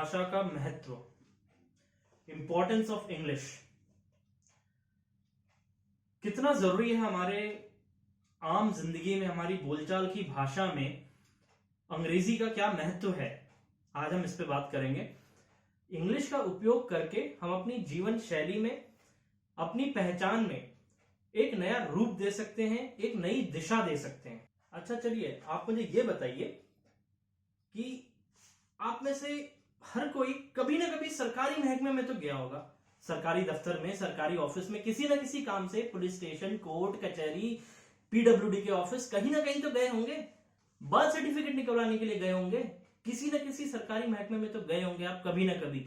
भाषा का महत्व, इंपॉर्टेंस ऑफ इंग्लिश, कितना जरूरी है हमारे आम जिंदगी में, हमारी बोलचाल की भाषा में अंग्रेजी का क्या महत्व है, आज हम इस पे बात करेंगे। इंग्लिश का उपयोग करके हम अपनी जीवन शैली में, अपनी पहचान में एक नया रूप दे सकते हैं, एक नई दिशा दे सकते हैं। अच्छा चलिए, आप मुझे ये बताइए कि आप में से हर कोई कभी ना कभी सरकारी महकमे में तो गया होगा, सरकारी दफ्तर में, सरकारी ऑफिस में, किसी ना किसी काम से, पुलिस स्टेशन, कोर्ट कचहरी, पीडब्ल्यूडी के ऑफिस, कहीं ना कहीं तो गए होंगे। बर्थ सर्टिफिकेट निकलवाने के लिए गए होंगे, किसी ना किसी सरकारी महकमे में तो गए होंगे आप कभी ना कभी।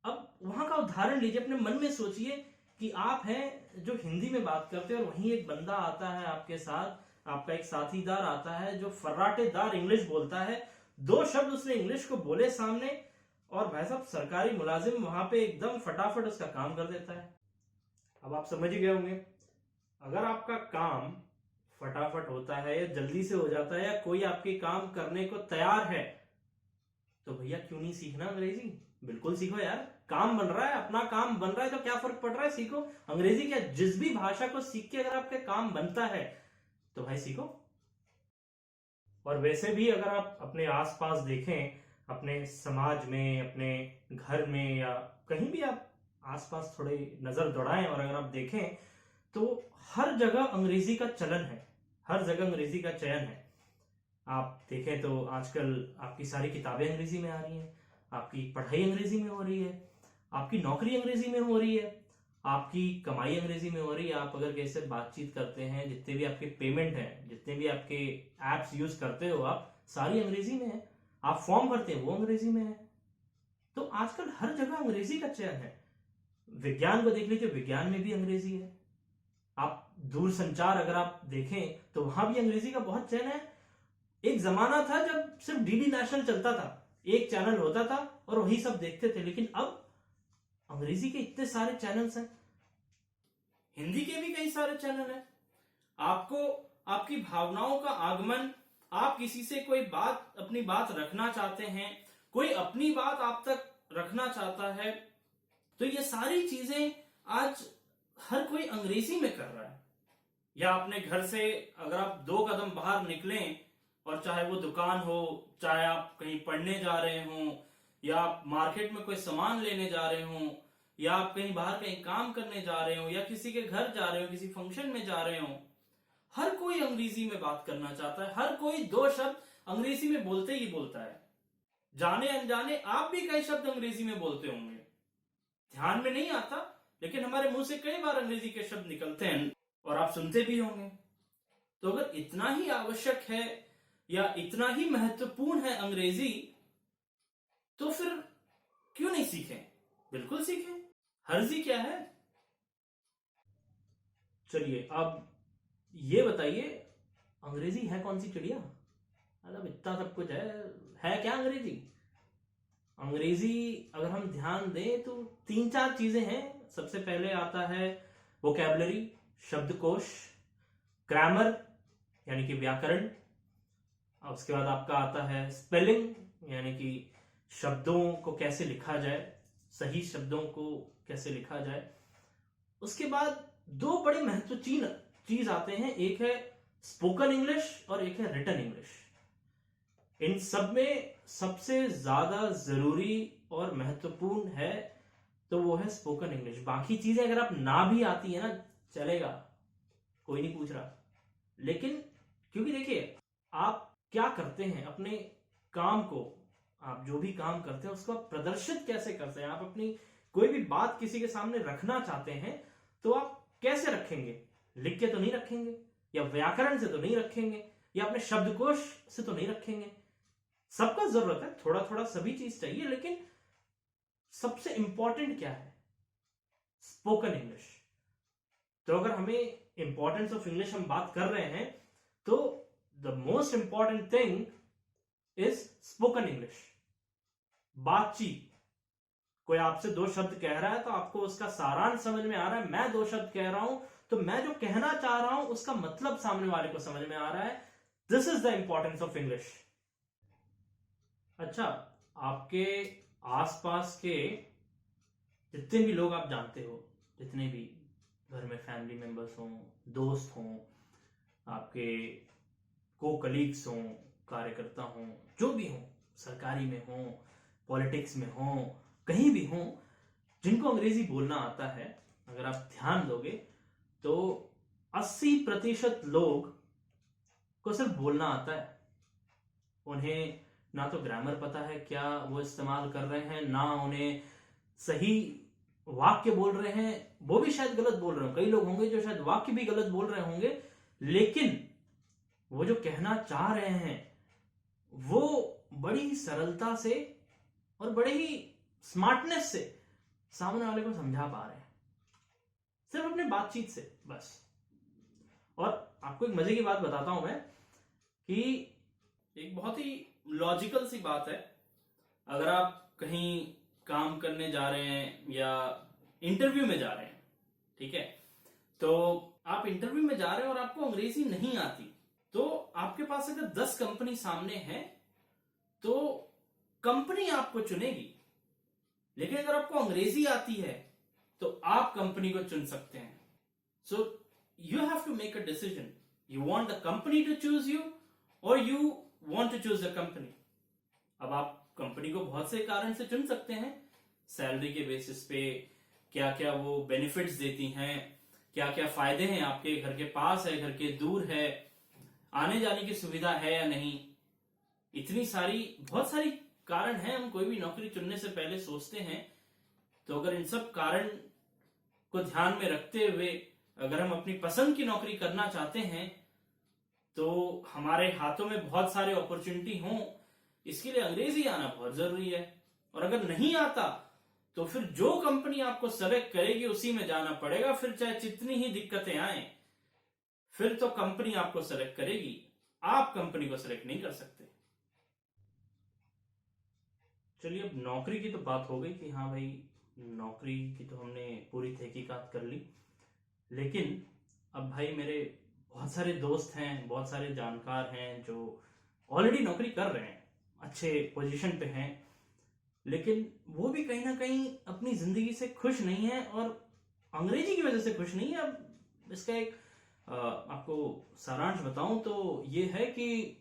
अब वहां का उदाहरण लीजिए, अपने मन में सोचिए कि आप हैं जो हिंदी में बात करते हैं और वहीं एक बंदा आता है आपके साथ, आपका एक साथीदार आता है जो फर्राटेदार इंग्लिश बोलता है, दो शब्द उसने इंग्लिश को बोले सामने, और भाई साहब सरकारी मुलाजिम वहां पे एकदम फटाफट उसका काम कर देता है। अब आप समझ गए होंगे, अगर आपका काम फटाफट होता है या जल्दी से हो जाता है या कोई आपके काम करने को तैयार है, तो भैया क्यों नहीं सीखना अंग्रेजी? बिल्कुल सीखो यार, काम बन रहा है, अपना काम बन रहा है तो क्या फर्क पड़ रहा है, सीखो अंग्रेजी। क्या जिस भी भाषा को सीख के अगर आपके काम बनता है तो भाई सीखो। और वैसे भी अगर आप अपने आसपास देखें, अपने समाज में, अपने घर में, या कहीं भी आप आसपास थोड़े नजर दौड़ाएं और अगर आप देखें तो हर जगह अंग्रेजी का चलन है, हर जगह अंग्रेजी का चयन है। आप देखें तो आजकल आपकी सारी किताबें अंग्रेजी में आ रही हैं, आपकी पढ़ाई अंग्रेजी में हो रही है, आपकी नौकरी अंग्रेजी में हो रही है, आपकी कमाई अंग्रेजी में हो रही है। आप अगर कैसे बातचीत करते हैं, जितने भी आपके पेमेंट हैं, जितने भी आपके एप्स यूज करते हो आप, सारी अंग्रेजी में है। आप फॉर्म भरते हैं वो अंग्रेजी में है। तो आजकल हर जगह अंग्रेजी का चयन है। विज्ञान को देख लीजिए, विज्ञान में भी अंग्रेजी है। आप दूर संचार अगर आप देखें तो वहां भी अंग्रेजी का बहुत चयन है। एक जमाना था जब सिर्फ डीडी नेशनल चलता था, एक चैनल होता था और वही सब देखते थे, लेकिन अब अंग्रेजी के इतने सारे चैनल्स हैं, हिंदी के भी कई सारे चैनल हैं। आपको आपकी भावनाओं का आगमन, आप किसी से कोई बात, अपनी बात रखना चाहते हैं, कोई अपनी बात आप तक रखना चाहता है, तो ये सारी चीजें आज हर कोई अंग्रेजी में कर रहा है। या अपने घर से अगर आप 2 कदम बाहर निकलें, और चाहे वो दुकान हो, चाहे आप कहीं पढ़ने जा रहे हो, या आप मार्केट में कोई सामान लेने जा रहे हो, या आप कहीं बाहर कहीं काम करने जा रहे हो, या किसी के घर जा रहे हो, किसी फंक्शन में जा रहे हो, हर कोई अंग्रेजी में बात करना चाहता है। हर कोई 2 शब्द अंग्रेजी में बोलते ही बोलता है। जाने अनजाने आप भी कई शब्द अंग्रेजी में बोलते होंगे, ध्यान में नहीं आता, लेकिन हमारे मुंह से कई बार अंग्रेजी के शब्द निकलते हैं और आप सुनते भी होंगे। तो अगर इतना ही आवश्यक है या इतना ही महत्वपूर्ण है अंग्रेजी, तो फिर क्यों नहीं सीखें? बिल्कुल सीखें, हर्जी क्या है। चलिए अब ये बताइए, अंग्रेजी है कौन सी चिड़िया? मतलब इतना सब कुछ है क्या अंग्रेजी? अंग्रेजी अगर हम ध्यान दें तो 3-4 चीजें हैं। सबसे पहले आता है वोकैबुलरी, शब्दकोश, ग्रामर यानी कि व्याकरण, उसके बाद आपका आता है स्पेलिंग यानी कि शब्दों को कैसे लिखा जाए, सही शब्दों को कैसे लिखा जाए। उसके बाद 2 बड़े महत्वपूर्ण चीज आते हैं, एक है स्पोकन इंग्लिश और एक है रिटन इंग्लिश। इन सब में सबसे ज्यादा जरूरी और महत्वपूर्ण है तो वो है स्पोकन इंग्लिश। बाकी चीजें अगर आप ना भी आती है ना, चलेगा, कोई नहीं पूछ रहा, लेकिन क्योंकि देखिए आप क्या करते हैं अपने काम को, आप जो भी काम करते हैं उसको आप प्रदर्शित कैसे करते हैं। आप अपनी कोई भी बात किसी के सामने रखना चाहते हैं तो आप कैसे रखेंगे? लिख के तो नहीं रखेंगे, या व्याकरण से तो नहीं रखेंगे, या अपने शब्दकोश से तो नहीं रखेंगे। सबका जरूरत है, थोड़ा थोड़ा सभी चीज चाहिए, लेकिन सबसे इंपॉर्टेंट क्या है? Spoken English. तो अगर हमें इंपॉर्टेंस ऑफ इंग्लिश हम बात कर रहे हैं तो the most important thing is spoken English. बातचीत, कोई आपसे 2 शब्द कह रहा है तो आपको उसका सारांश समझ में आ रहा है। मैं 2 शब्द कह रहा हूं तो मैं जो कहना चाह रहा हूं उसका मतलब सामने वाले को समझ में आ रहा है। This is the importance of English. अच्छा, आपके आसपास के जितने भी लोग आप जानते हो, जितने भी घर में फैमिली मेंबर्स हों, दोस्त हों, आपके को कलीग्स हों, कार्यकर्ता हों, जो भी हों, सरकारी में हों, पॉलिटिक्स में हों, कहीं भी हों, जिनको अंग्रेजी बोलना आता है, अगर आप ध्यान दोगे तो 80% लोग को सिर्फ बोलना आता है। उन्हें ना तो ग्रामर पता है क्या वो इस्तेमाल कर रहे हैं, ना उन्हें सही वाक्य बोल रहे हैं, वो भी शायद गलत बोल रहे हो। कई लोग होंगे जो शायद वाक्य भी गलत बोल रहे होंगे, लेकिन वो जो कहना चाह रहे हैं वो बड़ी ही सरलता से और बड़े ही स्मार्टनेस से सामने वाले को समझा पा रहे हैं, सिर्फ अपने बातचीत से बस। और आपको एक मजे की बात बताता हूं मैं कि एक बहुत ही लॉजिकल सी बात है। अगर आप कहीं काम करने जा रहे हैं या इंटरव्यू में जा रहे हैं, ठीक है, तो आप इंटरव्यू में जा रहे हैं और आपको अंग्रेजी नहीं आती, तो आपके पास अगर 10 कंपनी सामने है तो कंपनी आपको चुनेगी। लेकिन अगर आपको अंग्रेजी आती है तो आप कंपनी को चुन सकते हैं। So you have to make a decision, you want the company to choose you और you want to choose the company. अब आप कंपनी को बहुत से कारण से चुन सकते हैं, सैलरी के बेसिस पे, क्या क्या वो बेनिफिट्स देती हैं, क्या क्या फायदे हैं, आपके घर के पास है, घर के दूर है, आने जाने की सुविधा है या नहीं, इतनी सारी बहुत सारी कारण हैं। हम कोई भी नौकरी चुनने से पहले सोचते हैं। तो अगर इन सब कारण को ध्यान में रखते हुए अगर हम अपनी पसंद की नौकरी करना चाहते हैं तो हमारे हाथों में बहुत सारे अपॉर्चुनिटी हों, इसके लिए अंग्रेजी आना बहुत जरूरी है। और अगर नहीं आता तो फिर जो कंपनी आपको सेलेक्ट करेगी उसी में जाना पड़ेगा, फिर चाहे जितनी ही दिक्कतें आए, फिर तो कंपनी आपको सेलेक्ट करेगी, आप कंपनी को सेलेक्ट नहीं कर सकते। चलिए, अब नौकरी की तो बात हो गई कि हाँ भाई, नौकरी की तो हमने पूरी तहकीकात कर ली। लेकिन अब भाई मेरे बहुत सारे दोस्त हैं, बहुत सारे जानकार हैं जो ऑलरेडी नौकरी कर रहे हैं, अच्छे पोजीशन पे हैं, लेकिन वो भी कहीं ना कहीं अपनी जिंदगी से खुश नहीं है और अंग्रेजी की वजह से खुश नहीं है। अब इसका एक आपको सारांश बताऊं तो ये है कि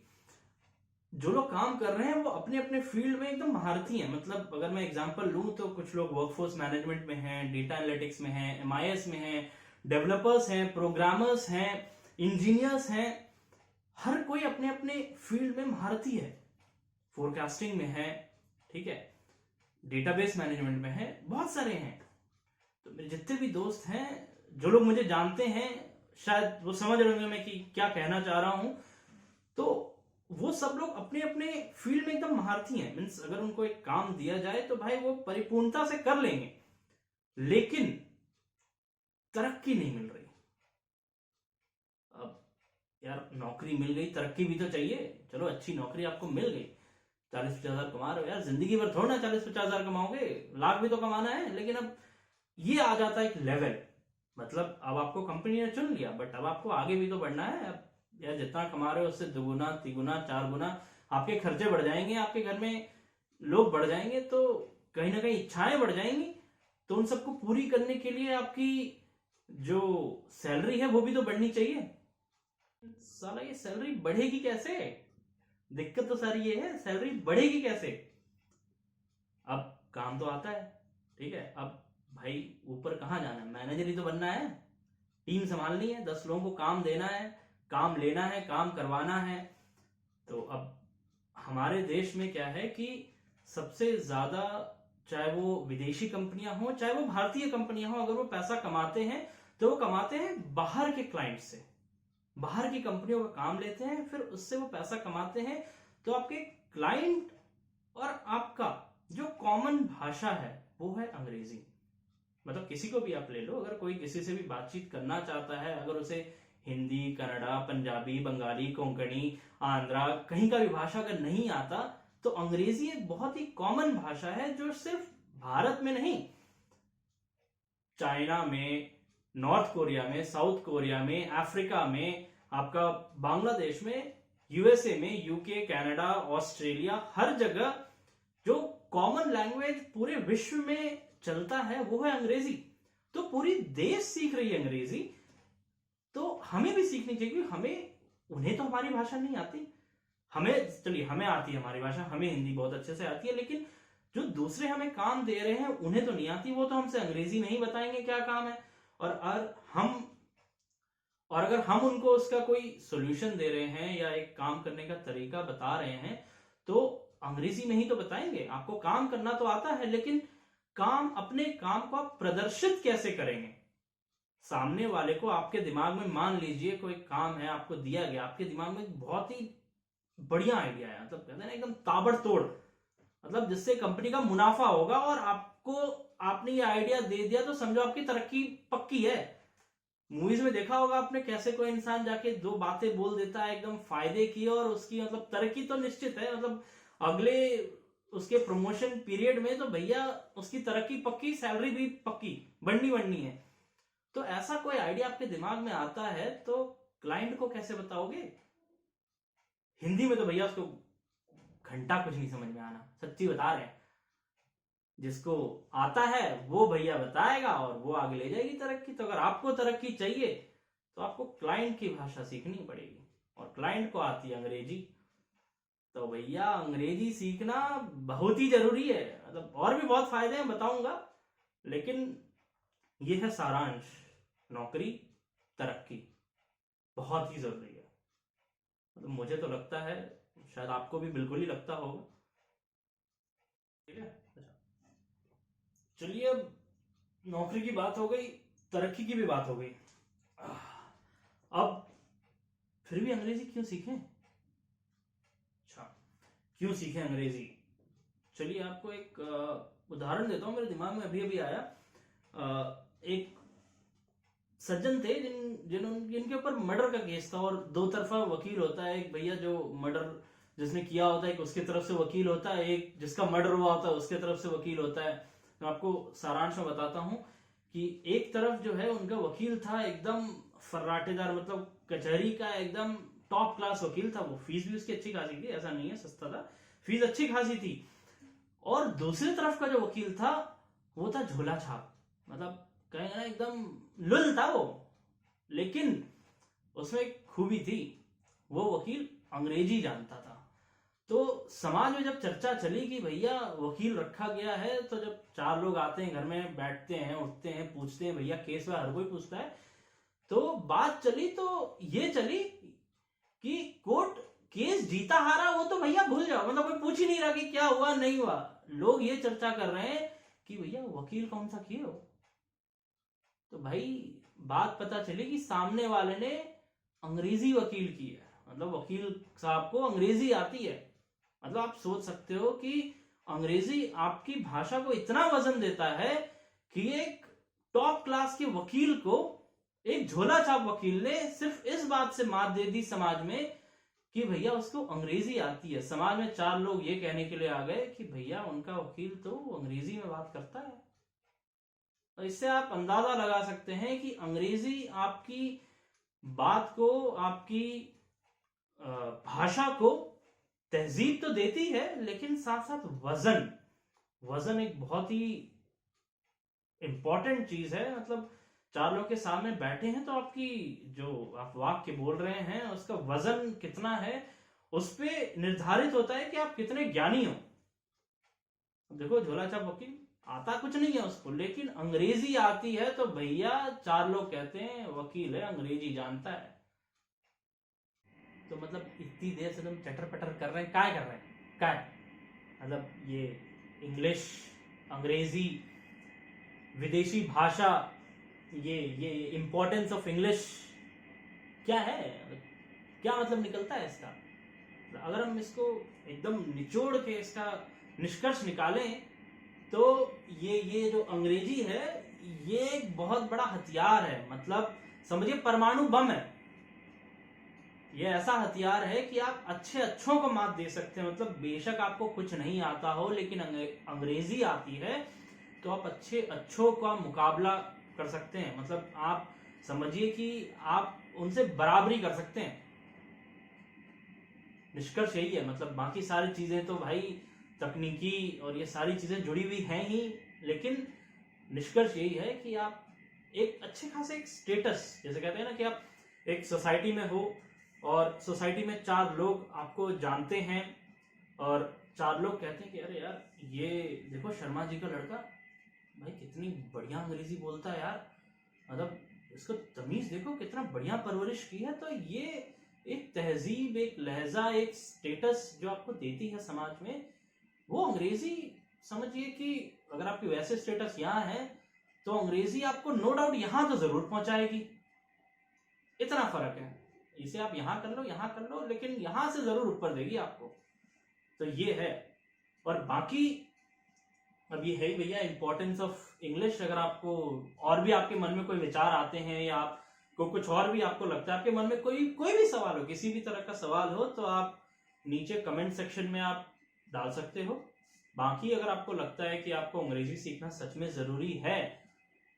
जो लोग काम कर रहे हैं वो अपने अपने फील्ड में एकदम महारथी हैं। मतलब अगर मैं एग्जांपल लूं तो कुछ लोग वर्कफोर्स मैनेजमेंट में हैं, डेटा एनालिटिक्स में हैं, MIS में हैं, डेवलपर्स हैं, प्रोग्रामर्स हैं, इंजीनियर्स हैं, हर कोई अपने अपने फील्ड में महारथी है। फोरकास्टिंग में है, ठीक है, डेटाबेस मैनेजमेंट में है, बहुत सारे हैं। तो मेरे जितने भी दोस्त हैं, जो लोग मुझे जानते हैं, शायद वो समझ रहे होंगे मैं कि क्या कहना चाह रहा हूं। तो वो सब लोग अपने अपने फील्ड में एकदम महारथी हैं। मीन्स अगर उनको एक काम दिया जाए तो भाई वो परिपूर्णता से कर लेंगे, लेकिन तरक्की नहीं मिल रही। अब यार, नौकरी मिल गई, तरक्की भी तो चाहिए। चलो, अच्छी नौकरी आपको मिल गई, 40-50 हजार कमा रहे हो, यार जिंदगी भर थोड़ा ना 40-50 हजार कमाओगे, लाख भी तो कमाना है। लेकिन अब ये आ जाता है एक लेवल, मतलब अब आपको कंपनी ने चुन लिया, बट अब आपको आगे भी तो बढ़ना है। अब यार जितना कमा रहे हो उससे दुगुना, तिगुना, 4 गुना आपके खर्चे बढ़ जाएंगे, आपके घर में लोग बढ़ जाएंगे, तो कहीं ना कहीं इच्छाएं बढ़ जाएंगी। तो उन सबको पूरी करने के लिए आपकी जो सैलरी है वो भी तो बढ़नी चाहिए। साला ये सैलरी बढ़ेगी कैसे? दिक्कत तो सारी ये है, सैलरी बढ़ेगी कैसे? अब काम तो आता है, ठीक है, अब भाई ऊपर कहां जाना है? मैनेजर ही तो बनना है, टीम संभालनी है, 10 लोगों को काम देना है, काम लेना है, काम करवाना है। तो अब हमारे देश में क्या है कि सबसे ज्यादा, चाहे वो विदेशी कंपनियां हो चाहे वो भारतीय कंपनियां हो, अगर वो पैसा कमाते हैं तो वो कमाते हैं बाहर के क्लाइंट से, बाहर की कंपनियों का काम लेते हैं, फिर उससे वो पैसा कमाते हैं। तो आपके क्लाइंट और आपका जो कॉमन भाषा है वो है अंग्रेजी। मतलब किसी को भी आप ले लो, अगर कोई किसी से भी बातचीत करना चाहता है, अगर उसे हिंदी, कन्नड़ा, पंजाबी, बंगाली, कोंकणी, आंध्रा, कहीं का भी भाषा अगर नहीं आता, तो अंग्रेजी एक बहुत ही कॉमन भाषा है जो सिर्फ भारत में नहीं, चाइना में, नॉर्थ कोरिया में, साउथ कोरिया में, अफ्रीका में, आपका बांग्लादेश में, USA में, UK, कनाडा, ऑस्ट्रेलिया, हर जगह जो कॉमन लैंग्वेज पूरे विश्व में चलता है वो है अंग्रेजी। तो पूरी देश सीख रही है अंग्रेजी, तो हमें भी सीखनी चाहिए, क्योंकि हमें, उन्हें तो हमारी भाषा नहीं आती, हमें, चलिए हमें आती है हमारी भाषा, हमें हिंदी बहुत अच्छे से आती है, लेकिन जो दूसरे हमें काम दे रहे हैं उन्हें तो नहीं आती, वो तो हमसे अंग्रेजी नहीं बताएंगे क्या काम है। और अगर हम उनको उसका कोई सोल्यूशन दे रहे हैं या एक काम करने का तरीका बता रहे हैं, तो अंग्रेजी में ही तो बताएंगे। आपको काम करना तो आता है, लेकिन अपने काम को आप प्रदर्शित कैसे करेंगे सामने वाले को। आपके दिमाग में, मान लीजिए कोई काम है आपको दिया गया, आपके दिमाग में बहुत ही बढ़िया आइडिया है, मतलब कहते हैं ना एकदम ताबड़तोड़, मतलब जिससे कंपनी का मुनाफा होगा, और आपने ये आइडिया दे दिया तो समझो आपकी तरक्की पक्की है। मूवीज में देखा होगा आपने कैसे कोई इंसान जाके दो बातें बोल देता है एकदम फायदे की, और उसकी मतलब तरक्की तो निश्चित है, मतलब अगले उसके प्रमोशन पीरियड में तो भैया उसकी तरक्की पक्की, सैलरी भी पक्की, बननी है। तो ऐसा कोई आइडिया आपके दिमाग में आता है तो क्लाइंट को कैसे बताओगे? हिंदी में तो भैया उसको घंटा कुछ नहीं समझ में आना, सच्ची बता रहे हैं। जिसको आता है वो भैया बताएगा और वो आगे ले जाएगी तरक्की। तो अगर आपको तरक्की चाहिए तो आपको क्लाइंट की भाषा सीखनी पड़ेगी, और क्लाइंट को आती है अंग्रेजी। तो भैया अंग्रेजी सीखना बहुत ही जरूरी है, मतलब और भी बहुत फायदे हैं बताऊंगा, लेकिन ये है सारांश। नौकरी, तरक्की बहुत ही जरूरी है, मतलब मुझे तो लगता है, शायद आपको भी बिल्कुल ही लगता होगा। ठीक है, अच्छा चलिए, अब नौकरी की बात हो गई, तरक्की की भी बात हो गई, अब फिर भी अंग्रेजी क्यों सीखें? अच्छा, क्यों सीखें अंग्रेजी? चलिए आपको एक उदाहरण देता हूं, मेरे दिमाग में अभी अभी आया। एक सज्जन थे जिनके ऊपर मर्डर का केस था, और दो तरफा वकील होता है, एक भैया जो मर्डर जिसने किया होता है, एक उसकी तरफ से वकील होता है, एक जिसका मर्डर हुआ होता है उसके तरफ से वकील होता है। मैं आपको सारांश में बताता हूं कि एक तरफ जो है उनका वकील था एकदम फर्राटेदार, मतलब कचहरी का एकदम टॉप क्लास वकील था, वो फीस भी उसकी अच्छी खासी थी, ऐसा नहीं है सस्ता था, फीस अच्छी खासी थी। और दूसरी तरफ का जो वकील था वो था झोला छाप, मतलब कहेंगे ना एकदम लुल था वो, लेकिन उसमें एक खूबी थी, वो वकील अंग्रेजी जानता था। तो समाज में जब चर्चा चली कि भैया वकील रखा गया है, तो जब चार लोग आते हैं घर में, बैठते हैं, उठते हैं, पूछते हैं, भैया केस में हर कोई पूछता है, तो बात चली, तो ये चली कि कोर्ट केस जीता हारा वो तो भैया भूल जाओ, मतलब कोई पूछ ही नहीं रहा कि क्या हुआ नहीं हुआ, लोग ये चर्चा कर रहे हैं कि भैया वकील कौन सा किए हो। तो भाई बात पता चली कि सामने वाले ने अंग्रेजी वकील की है, मतलब वकील साहब को अंग्रेजी आती है। मतलब आप सोच सकते हो कि अंग्रेजी आपकी भाषा को इतना वजन देता है कि एक टॉप क्लास के वकील को एक झोला छाप वकील ने सिर्फ इस बात से मात दे दी समाज में कि भैया उसको अंग्रेजी आती है। समाज में चार लोग ये कहने के लिए आ गए कि भैया उनका वकील तो अंग्रेजी में बात करता है। तो इससे आप अंदाजा लगा सकते हैं कि अंग्रेजी आपकी बात को, आपकी भाषा को तहजीब तो देती है, लेकिन साथ साथ वजन एक बहुत ही इंपॉर्टेंट चीज है। मतलब चार लोग के सामने बैठे हैं तो आपकी जो आप वाक्य बोल रहे हैं उसका वजन कितना है, उस पे निर्धारित होता है कि आप कितने ज्ञानी हो। देखो झोला छाप वकील आता कुछ नहीं है उसको, लेकिन अंग्रेजी आती है, तो भैया चार लोग कहते हैं वकील है, अंग्रेजी जानता है। तो मतलब इतनी देर से तुम चटर पटर कर रहे हैं, क्या कर रहे हैं, क्या मतलब ये इंग्लिश, अंग्रेजी, विदेशी भाषा, ये इंपॉर्टेंस ऑफ इंग्लिश क्या है, क्या मतलब निकलता है इसका? अगर हम इसको एकदम निचोड़ के इसका निष्कर्ष निकालें तो ये जो अंग्रेजी है ये एक बहुत बड़ा हथियार है। मतलब समझिए परमाणु बम है, ये ऐसा हथियार है कि आप अच्छों को मात दे सकते हैं। मतलब बेशक आपको कुछ नहीं आता हो, लेकिन अंग्रेजी आती है तो आप अच्छों का मुकाबला कर सकते हैं। मतलब आप समझिए कि आप उनसे बराबरी कर सकते हैं। निष्कर्ष यही है। मतलब बाकी सारी चीजें तो भाई तकनीकी और ये सारी चीजें जुड़ी हुई हैं ही, लेकिन निष्कर्ष यही है कि आप एक अच्छे खासे एक स्टेटस, जैसे कहते हैं ना कि आप एक सोसाइटी में हो और सोसाइटी में 4 लोग आपको जानते हैं और 4 लोग कहते हैं कि अरे यार ये देखो शर्मा जी का लड़का भाई कितनी बढ़िया अंग्रेजी बोलता है यार, मतलब इसको तमीज देखो, कितना बढ़िया परवरिश की है। तो ये एक तहजीब, एक लहजा, एक स्टेटस जो आपको देती है समाज में, वो अंग्रेजी समझिए कि अगर आपकी वैसे स्टेटस यहाँ है तो अंग्रेजी आपको नो डाउट यहाँ तो जरूर पहुंचाएगी। इतना फर्क है, इसे आप यहाँ कर लो, लेकिन यहां से जरूर ऊपर देगी आपको। तो ये है। और बाकी अब ये है भैया इंपॉर्टेंस ऑफ इंग्लिश। अगर आपको और भी आपके मन में कोई विचार आते हैं या आपको कुछ और भी आपको लगता है, आपके मन में कोई भी सवाल हो, किसी भी तरह का सवाल हो, तो आप नीचे कमेंट सेक्शन में आप डाल सकते हो। बाकी अगर आपको लगता है कि आपको अंग्रेजी सीखना सच में जरूरी है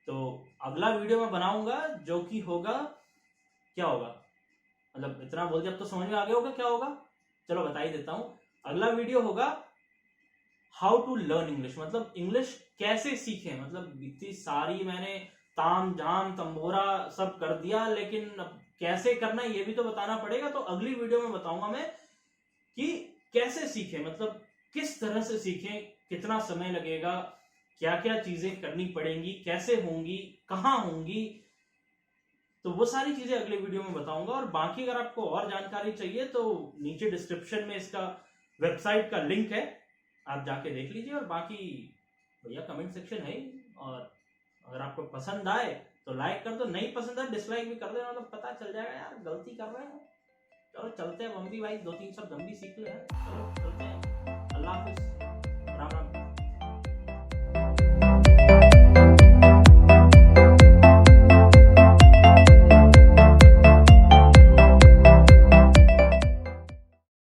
तो अगला वीडियो मैं बनाऊंगा, जो कि होगा, क्या होगा, मतलब इतना बोल दिया अब तो समझ में आ गया होगा क्या होगा, चलो बता ही देता हूं। अगला वीडियो होगा हाउ टू लर्न इंग्लिश, मतलब इंग्लिश कैसे सीखें। मतलब इतनी सारी मैंने ताम झाम तंबोरा सब कर दिया, लेकिन अब कैसे करना है ये भी तो बताना पड़ेगा। तो अगली वीडियो में बताऊंगा मैं कि कैसे सीखें, मतलब किस तरह से सीखें, कितना समय लगेगा, क्या क्या चीजें करनी पड़ेंगी, कैसे होंगी, कहाँ होंगी, तो वो सारी चीजें अगले वीडियो में बताऊंगा। और बाकी अगर आपको और जानकारी चाहिए तो नीचे डिस्क्रिप्शन में इसका वेबसाइट का लिंक है, आप जाके देख लीजिए। और बाकी भैया कमेंट सेक्शन है ही, और अगर आपको पसंद आए तो लाइक कर दो, नहीं पसंद आए डिसलाइक भी कर देना, मतलब पता चल जाएगा यार गलती कर रहे हैं। चलो चलते हैं, हम भी भाई 2-3 शब्द हम भी सीख ले। चलो चलते हैं, अल्लाह हाफिज, राम राम।